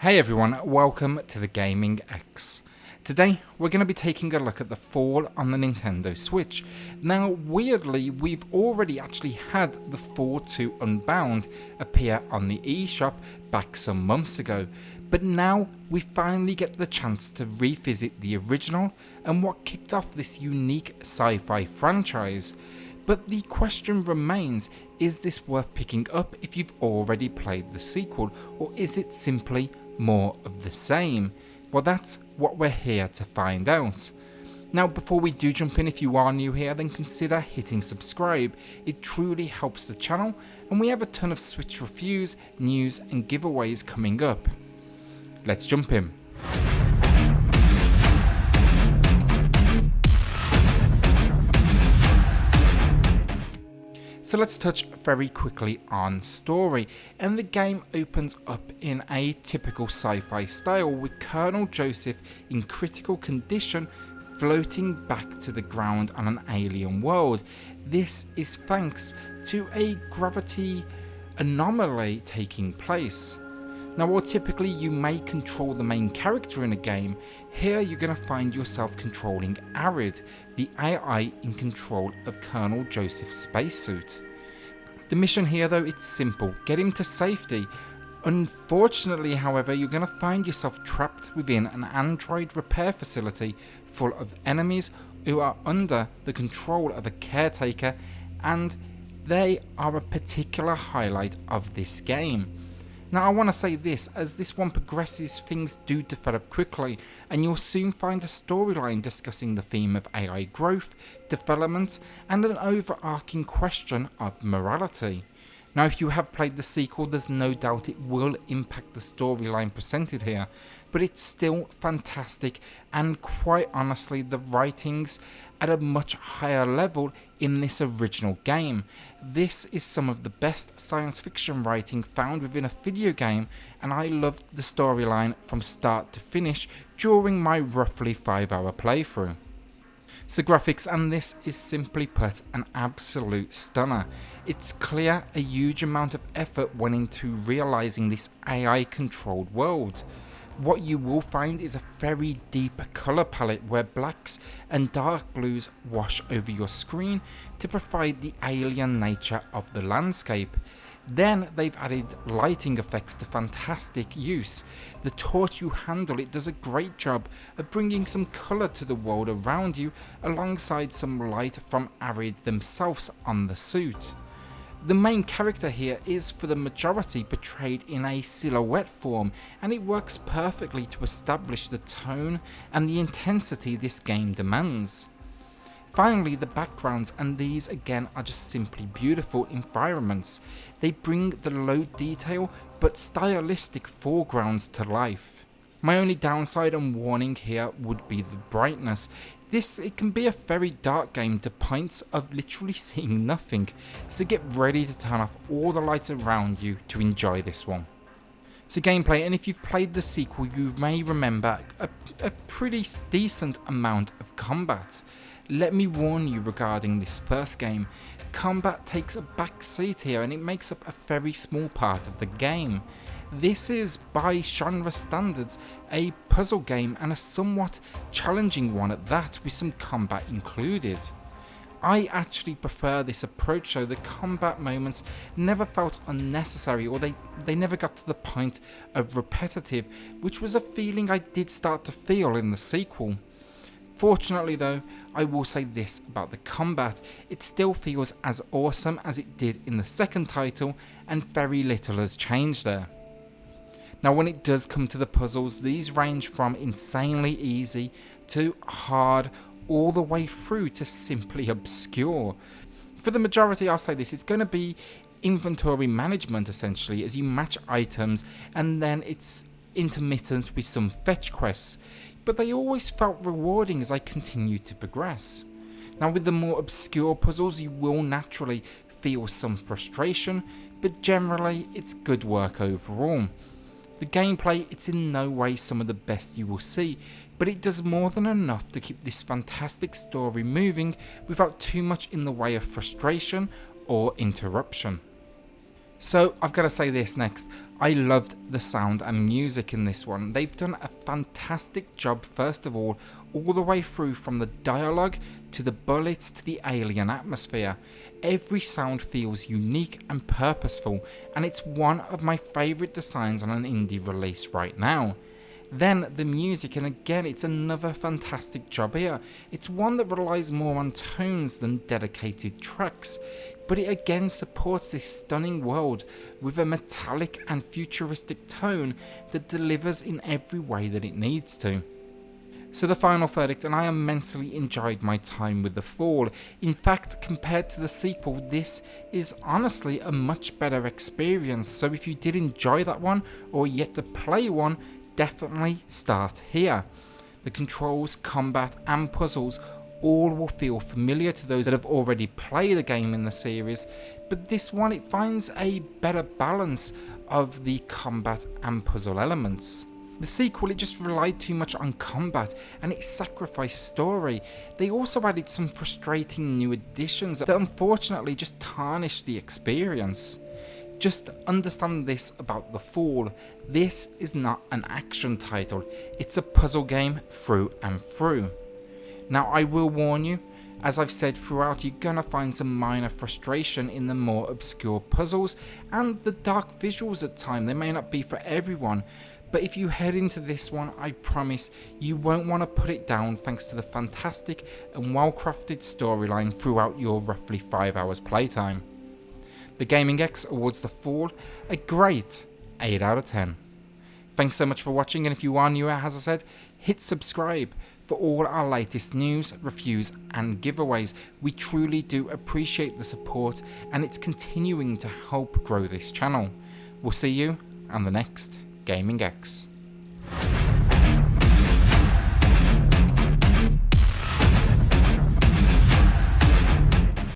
Hey everyone, welcome to the Gaming X. Today we're going to be taking a look at the fall on the Nintendo Switch. Now weirdly, we've already actually had the Fall 2 Unbound appear on the eShop back some months ago, but now we finally get the chance to revisit the original and what kicked off this unique sci-fi franchise. But the question remains, is this worth picking up if you've already played the sequel, or is it simply more of the same? Well, that's what we're here to find out. Now, before we do jump in, if you are new here, then consider hitting subscribe. It truly helps the channel, and we have a ton of Switch reviews, news and giveaways coming up. Let's jump in. So let's touch very quickly on story, and the game opens up in a typical sci-fi style with Colonel Joseph in critical condition floating back to the ground on an alien world. This is thanks to a gravity anomaly taking place. Now, while typically you may control the main character in a game, here you're going to find yourself controlling Arid, the AI in control of Colonel Joseph's spacesuit. The mission here though, it's simple, get him to safety. Unfortunately, however, you're going to find yourself trapped within an android repair facility full of enemies who are under the control of a caretaker, and they are a particular highlight of this game. Now, I want to say this, as this one progresses, things do develop quickly, and you'll soon find a storyline discussing the theme of AI growth, development, and an overarching question of morality. Now, if you have played the sequel, there's no doubt it will impact the storyline presented here, but it's still fantastic, and quite honestly, the writings at a much higher level in this original game. This is some of the best science fiction writing found within a video game, and I loved the storyline from start to finish during my roughly 5-hour playthrough. So graphics, and this is simply put an absolute stunner. It's clear a huge amount of effort went into realizing this AI controlled world. What you will find is a very deep colour palette where blacks and dark blues wash over your screen to provide the alien nature of the landscape. Then they've added lighting effects to fantastic use. The torch you handle, it does a great job of bringing some colour to the world around you alongside some light from Arid themselves on the suit. The main character here is for the majority portrayed in a silhouette form, and it works perfectly to establish the tone and the intensity this game demands. Finally, the backgrounds, and these again are just simply beautiful environments. They bring the low detail but stylistic foregrounds to life. My only downside and warning here would be the brightness. It can be a very dark game to points of literally seeing nothing, so get ready to turn off all the lights around you to enjoy this one. So gameplay, and if you've played the sequel you may remember a pretty decent amount of combat. Let me warn you regarding this first game, combat takes a back seat here and it makes up a very small part of the game. This is, by genre standards, a puzzle game, and a somewhat challenging one at that, with some combat included. I actually prefer this approach, so the combat moments never felt unnecessary, or they never got to the point of repetitive, which was a feeling I did start to feel in the sequel. Fortunately though, I will say this about the combat, it still feels as awesome as it did in the second title, and very little has changed there. Now, when it does come to the puzzles, these range from insanely easy to hard, all the way through to simply obscure. For the majority, I'll say this, it's going to be inventory management essentially, as you match items, and then it's intermittent with some fetch quests, but they always felt rewarding as I continued to progress. Now, with the more obscure puzzles, you will naturally feel some frustration, but generally it's good work overall. The gameplay, it's in no way some of the best you will see, but it does more than enough to keep this fantastic story moving without too much in the way of frustration or interruption. So I've got to say this next. I loved the sound and music in this one. They've done a fantastic job, first of all the way through, from the dialogue to the bullets to the alien atmosphere. Every sound feels unique and purposeful, and it's one of my favourite designs on an indie release right now. Then the music, and again it's another fantastic job here. It's one that relies more on tones than dedicated tracks, but it again supports this stunning world with a metallic and futuristic tone that delivers in every way that it needs to. So the final verdict, and I immensely enjoyed my time with The Fall. In fact, compared to the sequel, this is honestly a much better experience. So if you did enjoy that one, or yet to play one, definitely start here. The controls, combat and puzzles all will feel familiar to those that have already played a game in the series, but this one, it finds a better balance of the combat and puzzle elements. The sequel, it just relied too much on combat and it sacrificed story. They also added some frustrating new additions that unfortunately just tarnished the experience. Just understand this about The Fall. This is not an action title, it's a puzzle game through and through. Now I will warn you, as I've said throughout, you're gonna find some minor frustration in the more obscure puzzles and the dark visuals at times. They may not be for everyone, but if you head into this one, I promise you won't want to put it down thanks to the fantastic and well-crafted storyline throughout your roughly 5 hours playtime. The Gaming X awards The Fall a great 8 out of 10. Thanks so much for watching, and if you are new, as I said, hit subscribe for all our latest news, reviews and giveaways. We truly do appreciate the support, and it's continuing to help grow this channel. We'll see you on the next Gaming X.